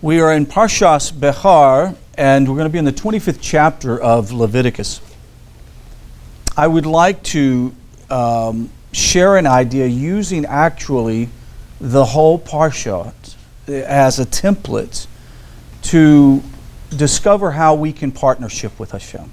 We are in Parshas Behar, and we're going to be in the 25th chapter of Leviticus. I would like to share an idea using actually the whole Parsha as a template to discover how we can partnership with Hashem.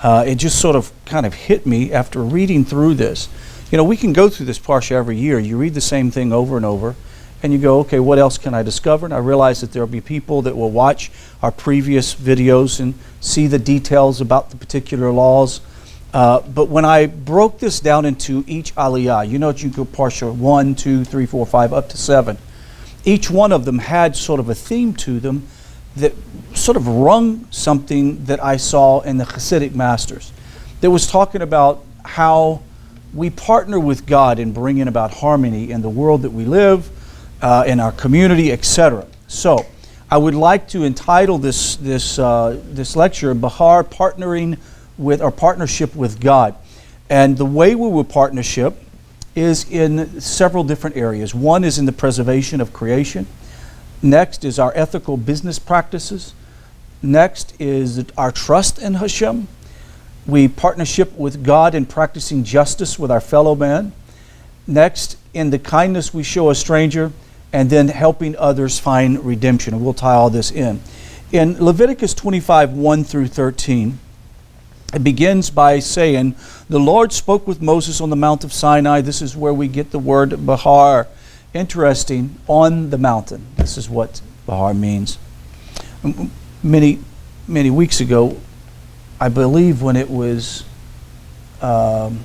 It just sort of kind of hit me after reading through this. You know, we can go through this Parsha every year. You read the same thing over and over, and you go, okay, what else can I discover? And I realize that there will be people that will watch our previous videos and see the details about the particular laws. But when I broke this down into each aliyah, you know, you go Parsha 1, 2, 3, 4, 5, up to 7. Each one of them had sort of a theme to them that sort of rung something that I saw in the Hasidic masters. That was talking about how we partner with God in bringing about harmony in the world that we live, in our community, etc. So, I would like to entitle this lecture, Behar, partnering with our partnership with God. And the way we will partnership is in several different areas. One is in the preservation of creation. Next is our ethical business practices. Next is our trust in Hashem. We partnership with God in practicing justice with our fellow man. Next, in the kindness we show a stranger, and then helping others find redemption. And we'll tie all this in. In Leviticus 25, 1 through 13, it begins by saying, the Lord spoke with Moses on the Mount of Sinai. This is where we get the word Behar. Interesting, on the mountain. This is what Behar means. Many weeks ago, I believe when it was on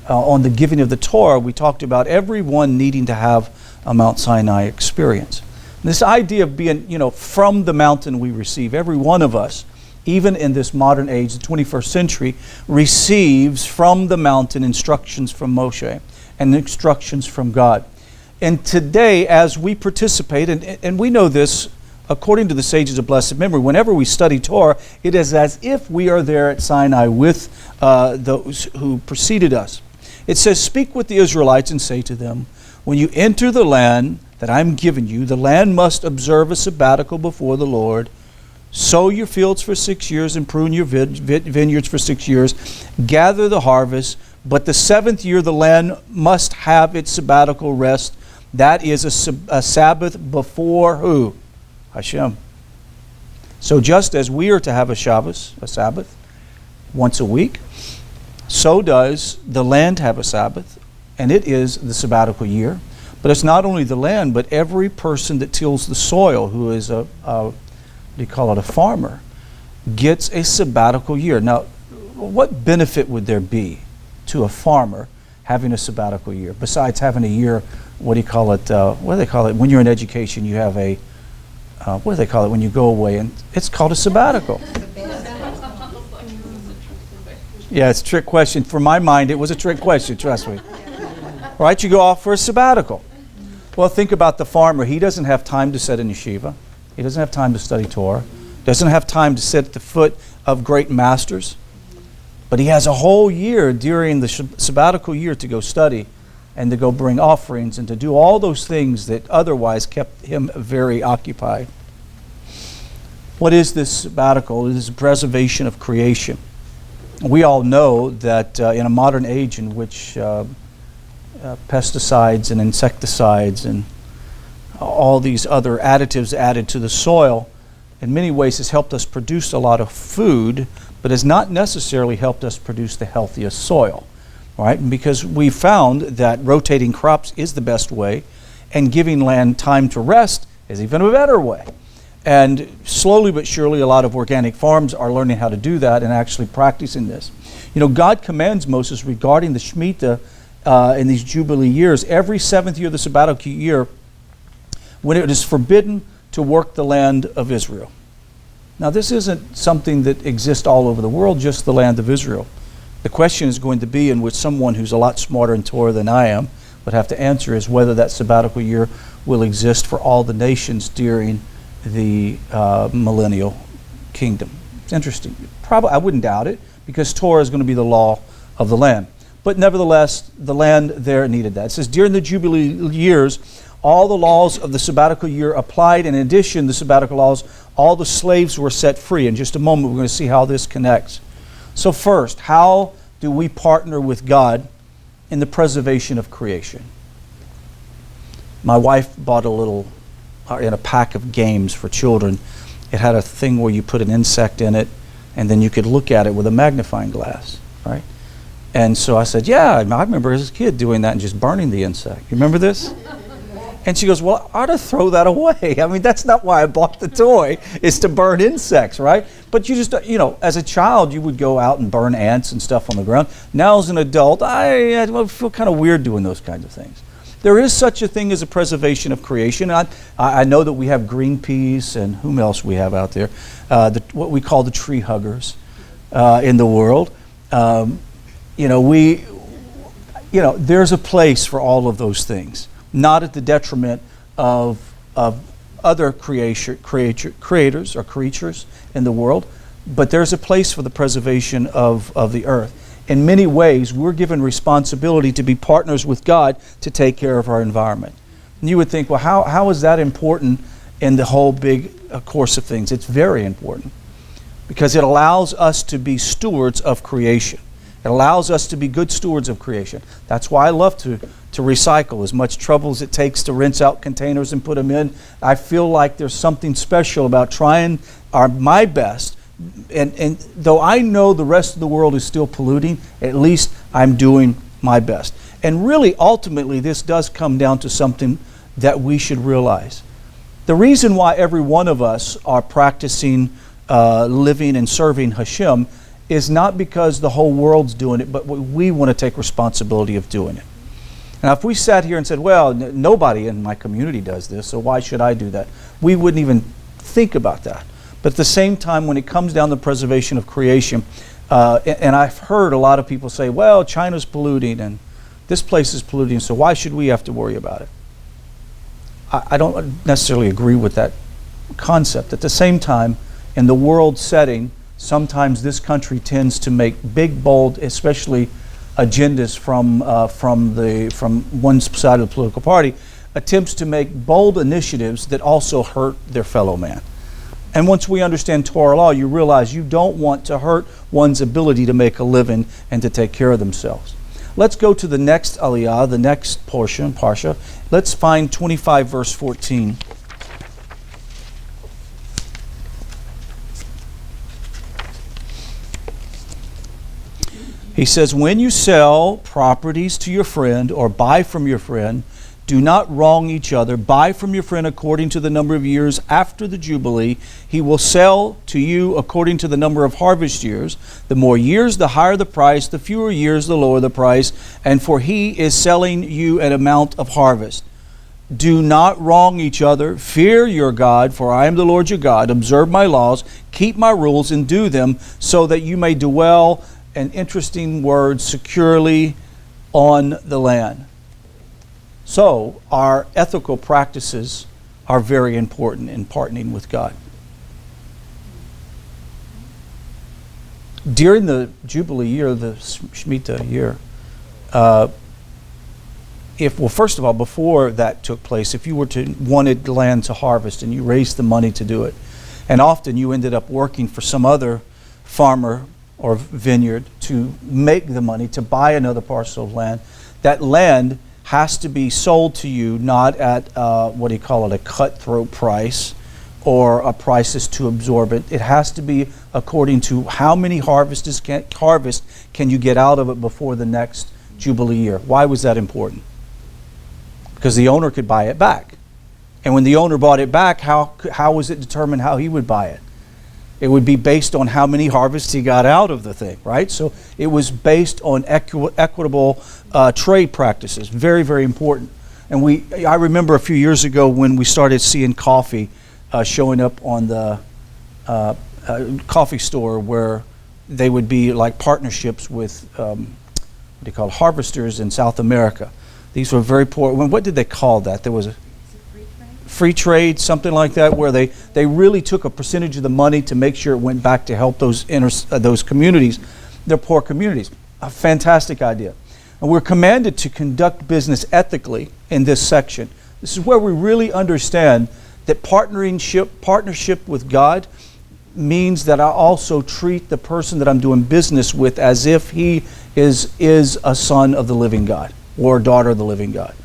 the giving of the Torah, we talked about everyone needing to have a Mount Sinai experience. And this idea of being, from the mountain we receive, every one of us, even in this modern age, the 21st century, receives from the mountain instructions from Moshe and instructions from God. And today, as we participate, and we know this, according to the sages of blessed memory, whenever we study Torah, it is as if we are there at Sinai with those who preceded us. It says, speak with the Israelites and say to them, when you enter the land that I'm giving you, the land must observe a sabbatical before the Lord. Sow your fields for 6 years and prune your vineyards for 6 years. Gather the harvest, but the 7th year the land must have its sabbatical rest. That is a Sabbath before who? Hashem. So just as we are to have a Sabbath, once a week, so does the land have a Sabbath, and it is the sabbatical year. But it's not only the land, but every person that tills the soil, who is a farmer, gets a sabbatical year. Now, what benefit would there be to a farmer having a sabbatical year, besides having a year, what do they call it, when you're in education, you have a, what do they call it when you go away, and it's called a sabbatical. Yeah, it's a trick question. For my mind, it was a trick question, trust me. Right, you go off for a sabbatical. Well, think about the farmer. He doesn't have time to sit in yeshiva. He doesn't have time to study Torah. Doesn't have time to sit at the foot of great masters. But he has a whole year during the sabbatical year to go study and to go bring offerings and to do all those things that otherwise kept him very occupied. What is this sabbatical? It is preservation of creation. We all know that in a modern age in which pesticides and insecticides and all these other additives added to the soil in many ways has helped us produce a lot of food, but has not necessarily helped us produce the healthiest soil, right? Because we found that rotating crops is the best way, and giving land time to rest is even a better way. And slowly but surely, a lot of organic farms are learning how to do that and actually practicing this. God commands Moses regarding the Shemitah in these Jubilee years, every 7th year of the sabbatical year, when it is forbidden to work the land of Israel. Now, this isn't something that exists all over the world, just the land of Israel. The question is going to be, in which someone who's a lot smarter in Torah than I am would have to answer, is whether that sabbatical year will exist for all the nations during the millennial kingdom. It's interesting. Probably, I wouldn't doubt it, because Torah is going to be the law of the land. But nevertheless, the land there needed that. It says, during the Jubilee years, all the laws of the sabbatical year applied. In addition, the sabbatical laws, all the slaves were set free. In just a moment, we're going to see how this connects. So first, how do we partner with God in the preservation of creation? My wife bought in a pack of games for children. It had a thing where you put an insect in it, and then you could look at it with a magnifying glass, right? And so I said, yeah, I remember as a kid doing that and just burning the insect. You remember this? And she goes, well, I ought to throw that away. I mean, that's not why I bought the toy, is to burn insects, right? But you just, as a child, you would go out and burn ants and stuff on the ground. Now as an adult, I feel kind of weird doing those kinds of things. There is such a thing as a preservation of creation. I know that we have Greenpeace and whom else we have out there, what we call the tree huggers in the world. There's a place for all of those things, not at the detriment of other creators or creatures in the world, but there's a place for the preservation of the earth. In many ways, we're given responsibility to be partners with God to take care of our environment. And you would think, well, how is that important in the whole big course of things? It's very important because it allows us to be stewards of creation. It allows us to be good stewards of creation. That's why I love to recycle. As much trouble as it takes to rinse out containers and put them in, I feel like there's something special about trying my best. And though I know the rest of the world is still polluting, at least I'm doing my best. And really, ultimately, this does come down to something that we should realize. The reason why every one of us are practicing living and serving Hashem is not because the whole world's doing it, but we want to take responsibility of doing it. Now, if we sat here and said, well, nobody in my community does this, so why should I do that? We wouldn't even think about that. But at the same time, when it comes down to the preservation of creation, and I've heard a lot of people say, well, China's polluting and this place is polluting, so why should we have to worry about it? I don't necessarily agree with that concept. At the same time, in the world setting, sometimes this country tends to make big, bold, especially agendas from one side of the political party, attempts to make bold initiatives that also hurt their fellow man. And once we understand Torah law, you realize you don't want to hurt one's ability to make a living and to take care of themselves. Let's go to the next aliyah, the next portion, Parsha. Let's find 25 verse 14. He says, when you sell properties to your friend or buy from your friend, do not wrong each other. Buy from your friend according to the number of years after the Jubilee. He will sell to you according to the number of harvest years. The more years, the higher the price. The fewer years, the lower the price. And for he is selling you an amount of harvest. Do not wrong each other. Fear your God, for I am the Lord your God. Observe my laws, keep my rules, and do them, so that you may dwell, an interesting word, securely on the land. So our ethical practices are very important in partnering with God. During the Jubilee year, the Shemitah year, first of all, before that took place, if you wanted land to harvest and you raised the money to do it, and often you ended up working for some other farmer or vineyard to make the money to buy another parcel of land, that land has to be sold to you not at a cutthroat price or a price that's too absorbent. It has to be according to how many harvest can you get out of it before the next Jubilee year. Why was that important? Because the owner could buy it back. And when the owner bought it back, how was it determined how he would buy it? It would be based on how many harvests he got out of the thing, right? So it was based on equitable trade practices. Very, very important. And I remember a few years ago when we started seeing coffee showing up on the coffee store, where they would be like partnerships with harvesters in South America. These were very poor. What did they call that? There was a free trade, something like that, where they really took a percentage of the money to make sure it went back to help those communities, their poor communities. A fantastic idea. And we're commanded to conduct business ethically in this section. This is where we really understand that partnership with God means that I also treat the person that I'm doing business with as if he is a son of the living God or a daughter of the living God.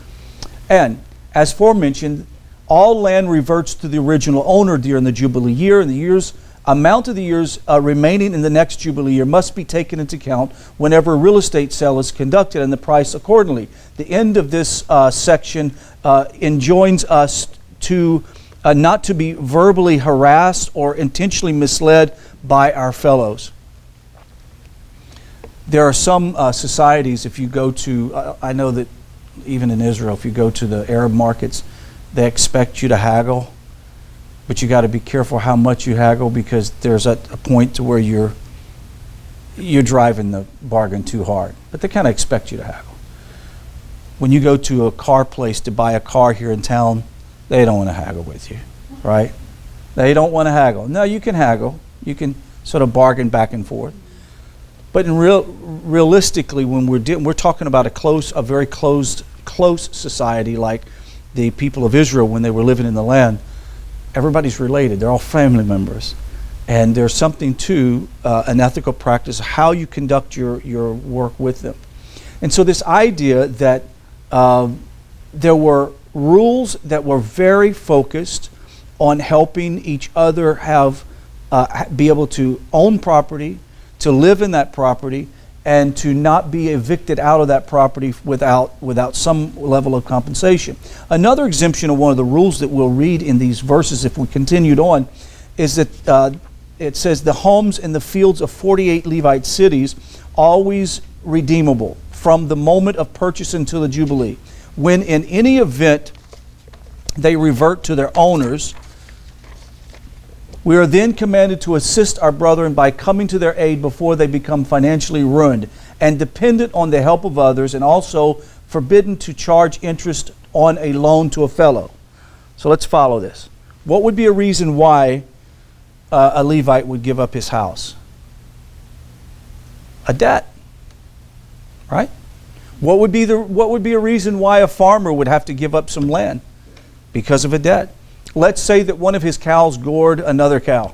And as aforementioned, all land reverts to the original owner during the Jubilee year, and the amount of the years remaining in the next Jubilee year must be taken into account whenever a real estate sale is conducted, and the price accordingly. The end of this section enjoins us to not to be verbally harassed or intentionally misled by our fellows. There are some societies, if you go to, I know that even in Israel, if you go to the Arab markets, they expect you to haggle, but you got to be careful how much you haggle, because there's a point to where you're driving the bargain too hard. But they kind of expect you to haggle. When you go to a car place to buy a car here in town, they don't want to haggle with you, right? They don't want to haggle. No, you can haggle. You can sort of bargain back and forth. But realistically, when we're talking about a very close society like the people of Israel when they were living in the land, everybody's related. They're all family members. And there's something to an ethical practice, how you conduct your work with them. And so this idea that there were rules that were very focused on helping each other be able to own property, to live in that property, and to not be evicted out of that property without some level of compensation. Another exemption of one of the rules that we'll read in these verses, if we continued on, is that it says the homes and the fields of 48 Levite cities always redeemable from the moment of purchase until the Jubilee. When in any event they revert to their owners, we are then commanded to assist our brethren by coming to their aid before they become financially ruined and dependent on the help of others, and also forbidden to charge interest on a loan to a fellow. So let's follow this. What would be a reason why a Levite would give up his house? A debt, right? What would be a reason why a farmer would have to give up some land? Because of a debt. Let's say that one of his cows gored another cow.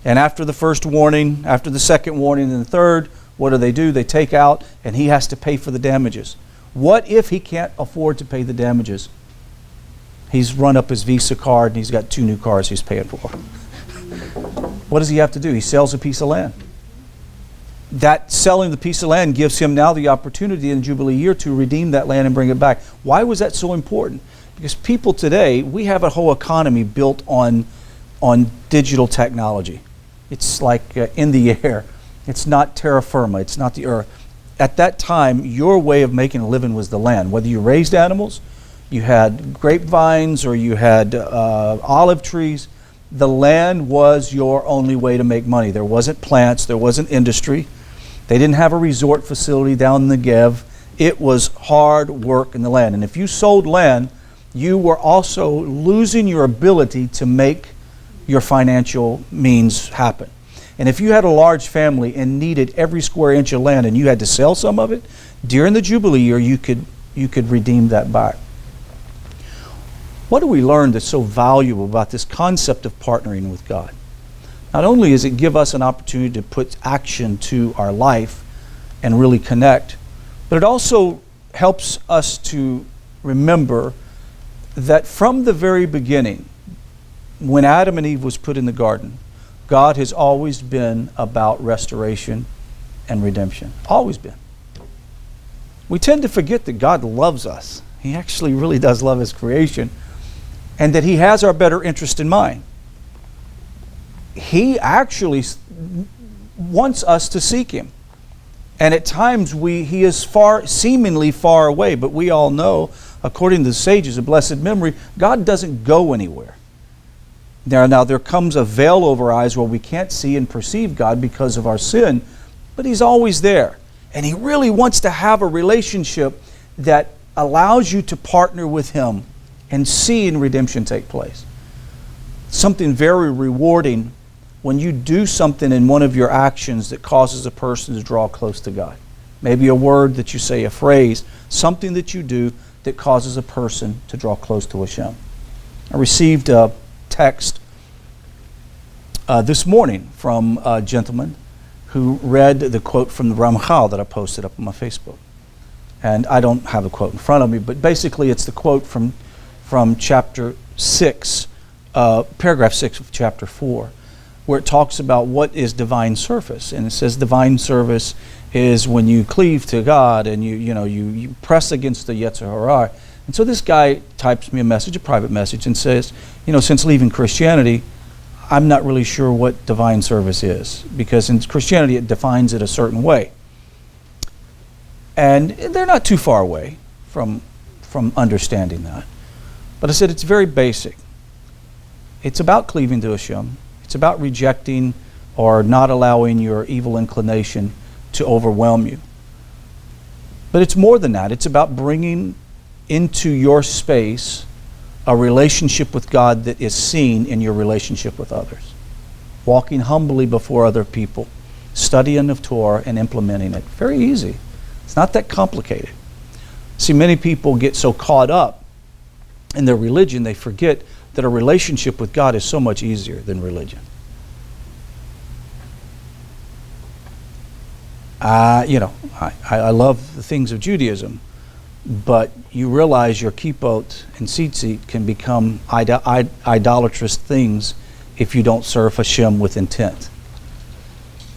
And after the first warning, after the second warning, and the third, what do? They take out, and he has to pay for the damages. What if he can't afford to pay the damages? He's run up his Visa card, and he's got 2 new cars he's paying for. What does he have to do? He sells a piece of land. That selling the piece of land gives him now the opportunity in Jubilee year to redeem that land and bring it back. Why was that so important? Because people today, we have a whole economy built on digital technology. It's like in the air. It's not terra firma. It's not the earth. At that time, your way of making a living was the land. Whether you raised animals, you had grapevines, or you had olive trees, the land was your only way to make money. There wasn't plants. There wasn't industry. They didn't have a resort facility down in the Negev. It was hard work in the land. And if you sold land, you were also losing your ability to make your financial means happen. And if you had a large family and needed every square inch of land and you had to sell some of it, during the Jubilee year you could redeem that back. What do we learn that's so valuable about this concept of partnering with God? Not only does it give us an opportunity to put action to our life and really connect, but it also helps us to remember that from the very beginning, when Adam and Eve was put in the garden, God has always been about restoration and redemption. Always been. We tend to forget that God loves us. He actually really does love His creation, and that He has our better interest in mind. He actually wants us to seek Him. And at times He is seemingly far away, but we all know, according to the sages of blessed memory, God doesn't go anywhere. Now there comes a veil over our eyes where we can't see and perceive God because of our sin, but He's always there. And He really wants to have a relationship that allows you to partner with Him and seeing redemption take place. Something very rewarding when you do something in one of your actions that causes a person to draw close to God. Maybe a word that you say, a phrase, something that you do that causes a person to draw close to Hashem. I received a text this morning from a gentleman who read the quote from the Ramchal that I posted up on my Facebook. And I don't have the quote in front of me, but basically it's the quote from chapter 6, paragraph 6 of chapter 4, where it talks about what is divine service. And it says divine service is when you cleave to God and you press against the Yetzer Hara. And so this guy types me a message, a private message, and says, since leaving Christianity, I'm not really sure what divine service is, because in Christianity it defines it a certain way. And they're not too far away from understanding that. But I said it's very basic. It's about cleaving to Hashem. It's about rejecting or not allowing your evil inclination to overwhelm you. But it's more than that. It's about bringing into your space a relationship with God that is seen in your relationship with others. Walking humbly before other people, studying of Torah and implementing it. Very easy. It's not that complicated. See, many people get so caught up in their religion, they forget that a relationship with God is so much easier than religion. I love the things of Judaism, but you realize your kippot and tzitzit can become idolatrous things if you don't serve Hashem with intent.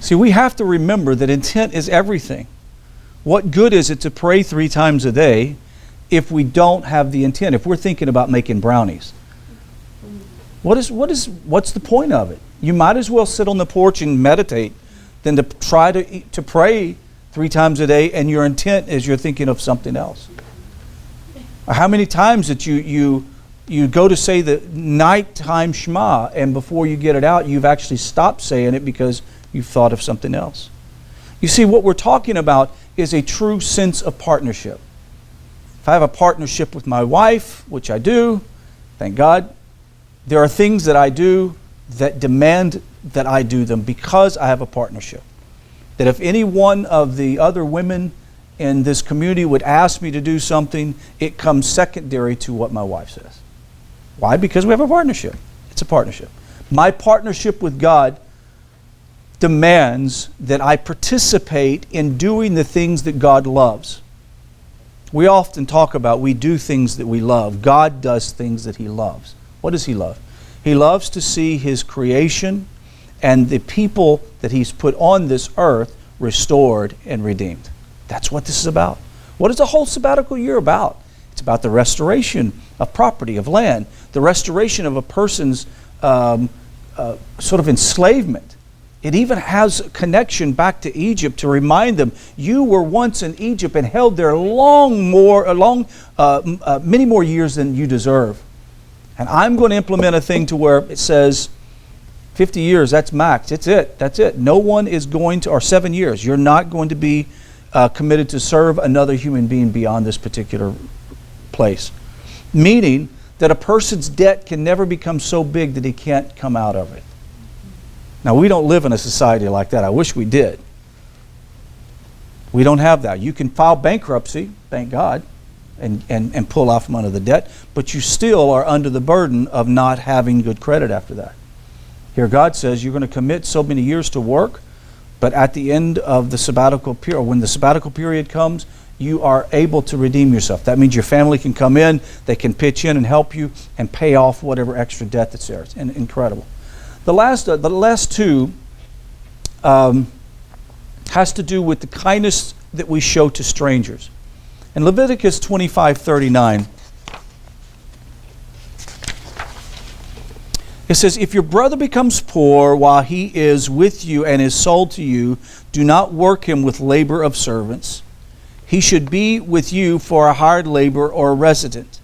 See, we have to remember that intent is everything. What good is it to pray 3 times a day if we don't have the intent? If we're thinking about making brownies, what's the point of it? You might as well sit on the porch and meditate than to try to pray 3 times a day and your intent is you're thinking of something else. How many times that you go to say the nighttime Shema and before you get it out, you've actually stopped saying it because you've thought of something else. You see, what we're talking about is a true sense of partnership. If I have a partnership with my wife, which I do, thank God, there are things that I do that demand that I do them because I have a partnership. That if any one of the other women in this community would ask me to do something, it comes secondary to what my wife says. Why? Because we have a partnership. It's a partnership. My partnership with God demands that I participate in doing the things that God loves. We often talk about we do things that we love. God does things that He loves. What does He love? He loves to see His creation and the people that He's put on this earth restored and redeemed. That's what this is about. What is the whole sabbatical year about? It's about the restoration of property, of land, the restoration of a person's sort of enslavement. It even has a connection back to Egypt to remind them, you were once in Egypt and held there many more years than you deserve. And I'm going to implement a thing to where it says 50 years, that's max. That's it. No one is going to, or 7 years, you're not going to be committed to serve another human being beyond this particular place. Meaning that a person's debt can never become so big that he can't come out of it. Now, we don't live in a society like that. I wish we did. We don't have that. You can file bankruptcy, thank God, and pull out from under the debt, but you still are under the burden of not having good credit after that. Here God says you're going to commit so many years to work, but at the end of the sabbatical period, when the sabbatical period comes, you are able to redeem yourself. That means your family can come in, they can pitch in and help you and pay off whatever extra debt that's there. It's incredible. The last two has to do with the kindness that we show to strangers. In Leviticus 25:39, it says, if your brother becomes poor while he is with you and is sold to you, do not work him with labor of servants. He should be with you for a hired labor or a resident.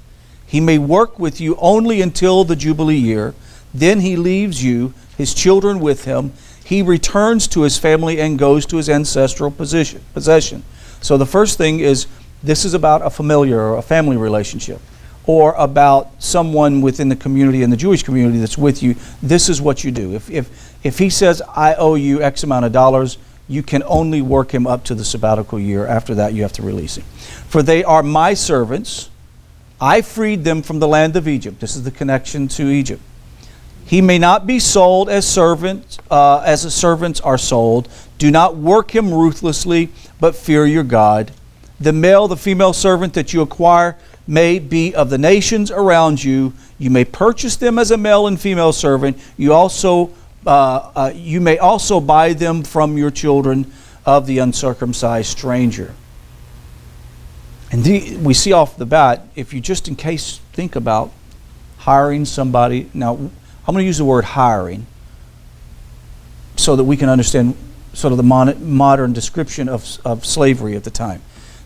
He may work with you only until the Jubilee year. Then he leaves you, his children with him. He returns to his family and goes to his ancestral possession. So the first thing is, this is about a familiar or a family relationship, or about someone within the community, in the Jewish community that's with you. This is what you do. If he says, I owe you X amount of dollars, you can only work him up to the sabbatical year. After that, you have to release him. For they are my servants, I freed them from the land of Egypt. This is the connection to Egypt. He may not be sold as servants, as the servants are sold. Do not work him ruthlessly, but fear your God. The male, the female servant that you acquire may be of the nations around you. You may purchase them as a male and female servant. You may also buy them from your children of the uncircumcised stranger. And we see off the bat, if you just in case think about hiring somebody. Now, I'm going to use the word hiring so that we can understand sort of the modern description of slavery at the time.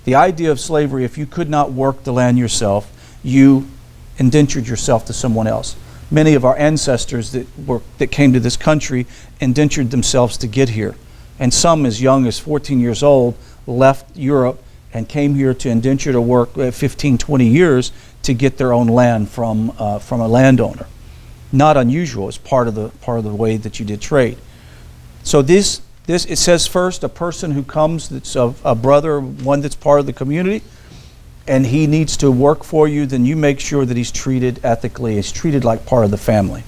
The idea of slavery, if you could not work the land yourself, you indentured yourself to someone else. Many of our ancestors that came to this country indentured themselves to get here. And some as young as 14 years old left Europe and came here to indenture to work 15, 20 years to get their own land from a landowner. Not unusual. It's part of the way that you did trade. So this it says first, a person who comes that's a brother, one that's part of the community, and he needs to work for you, then you make sure that he's treated ethically. He's treated like part of the family.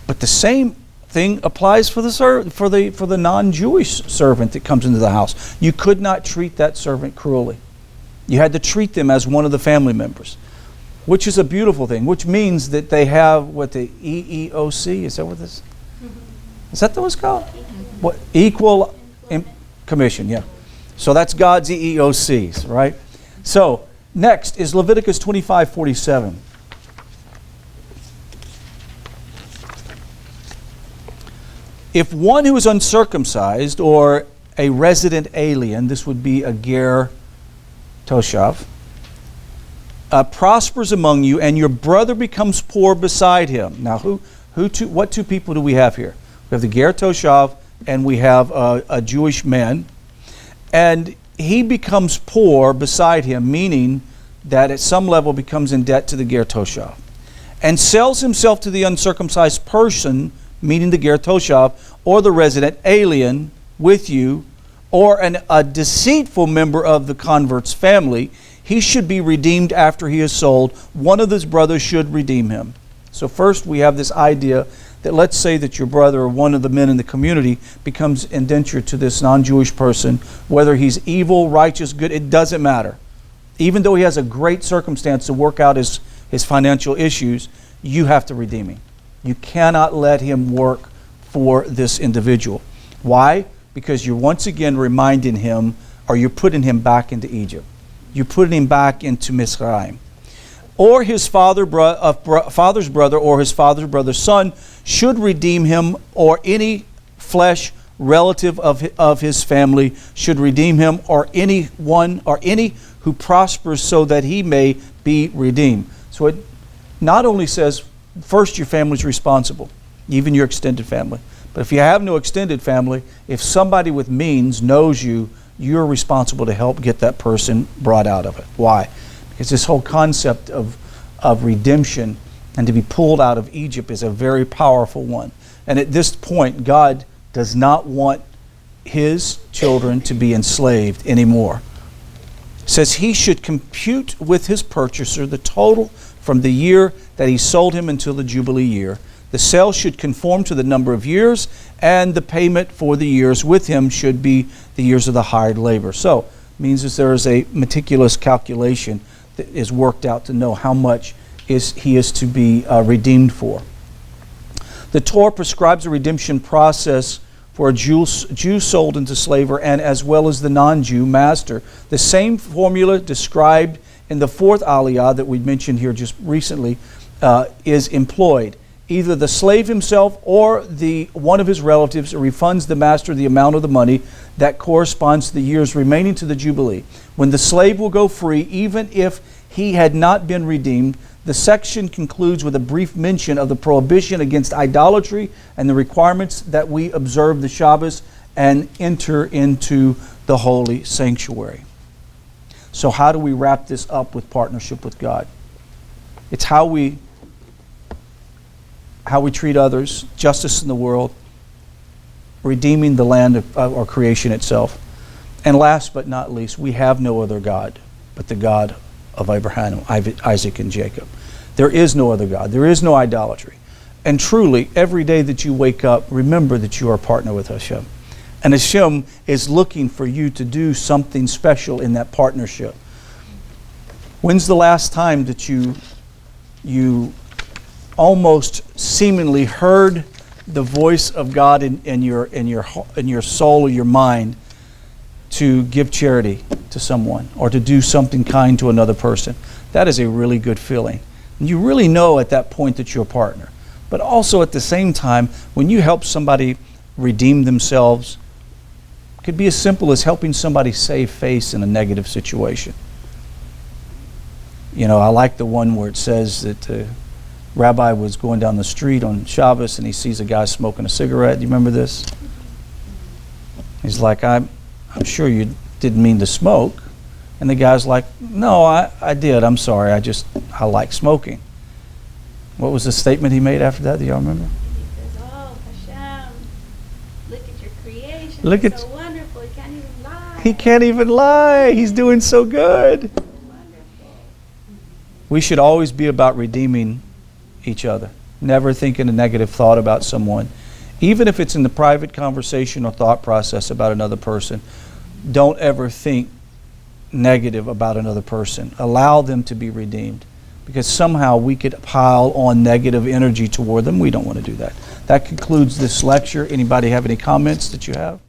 But the same thing applies for the non-Jewish servant that comes into the house. You could not treat that servant cruelly. You had to treat them as one of the family members, which is a beautiful thing, which means that they have what the EEOC, is that what this? Is that what it's called? What? Equal commission, yeah. So that's God's EEOCs, right? So next is Leviticus 25:47. If one who is uncircumcised or a resident alien, this would be a ger toshav, prospers among you, and your brother becomes poor beside him. Now, what two people do we have here? We have the ger toshav, and we have a Jewish man, and he becomes poor beside him, meaning that at some level becomes in debt to the ger toshav, and sells himself to the uncircumcised person, meaning the ger toshav, or the resident alien with you, or a deceitful member of the convert's family. He should be redeemed after he is sold. One of his brothers should redeem him. So first we have this idea that let's say that your brother or one of the men in the community becomes indentured to this non-Jewish person, whether he's evil, righteous, good, it doesn't matter. Even though he has a great circumstance to work out his financial issues, you have to redeem him. You cannot let him work for this individual. Why? Because you're once again reminding him, or you're putting him back into Egypt. You're putting him back into Mizraim. Or his father's brother or his father's brother's son should redeem him, or any flesh relative of his family should redeem him, or any who prospers so that he may be redeemed. So it not only says first your family's responsible, even your extended family. But if you have no extended family, if somebody with means knows you, you're responsible to help get that person brought out of it. Why? Because this whole concept of redemption and to be pulled out of Egypt is a very powerful one. And at this point, God does not want his children to be enslaved anymore. It says he should compute with his purchaser the total from the year that he sold him until the Jubilee year. The sale should conform to the number of years, and the payment for the years with him should be the years of the hired labor. So it means that there is a meticulous calculation that is worked out to know how much he is to be redeemed for. The Torah prescribes a redemption process for a Jew sold into slavery, and as well as the non-Jew master. The same formula described in the fourth aliyah that we mentioned here just recently is employed. Either the slave himself or one of his relatives refunds the master the amount of the money that corresponds to the years remaining to the Jubilee, when the slave will go free even if he had not been redeemed. The section concludes with a brief mention of the prohibition against idolatry and the requirements that we observe the Shabbos and enter into the holy sanctuary. So how do we wrap this up with partnership with God? It's how we treat others, justice in the world, redeeming the land of our creation itself. And last but not least, we have no other God but the God of Abraham, Isaac, and Jacob. There is no other God. There is no idolatry. And truly, every day that you wake up, remember that you are a partner with Hashem. And Hashem is looking for you to do something special in that partnership. When's the last time that you almost seemingly heard the voice of God in your soul or your mind to give charity to someone or to do something kind to another person? That is a really good feeling. And you really know at that point that you're a partner. But also at the same time, when you help somebody redeem themselves, it could be as simple as helping somebody save face in a negative situation. You know, I like the one where it says that the rabbi was going down the street on Shabbos and he sees a guy smoking a cigarette. Do you remember this? He's like, I'm sure you didn't mean to smoke. And the guy's like, no, I did. I'm sorry. I like smoking. What was the statement he made after that? Do y'all remember? He says, oh, Hashem, look at your creation. It's so wonderful. He can't even lie. He can't even lie. He's doing so good. Wonderful. We should always be about redeeming each other. Never thinking a negative thought about someone. Even if it's in the private conversation or thought process about another person, don't ever think negative about another person. Allow them to be redeemed. Because somehow we could pile on negative energy toward them. We don't want to do that. That concludes this lecture. Anybody have any comments that you have?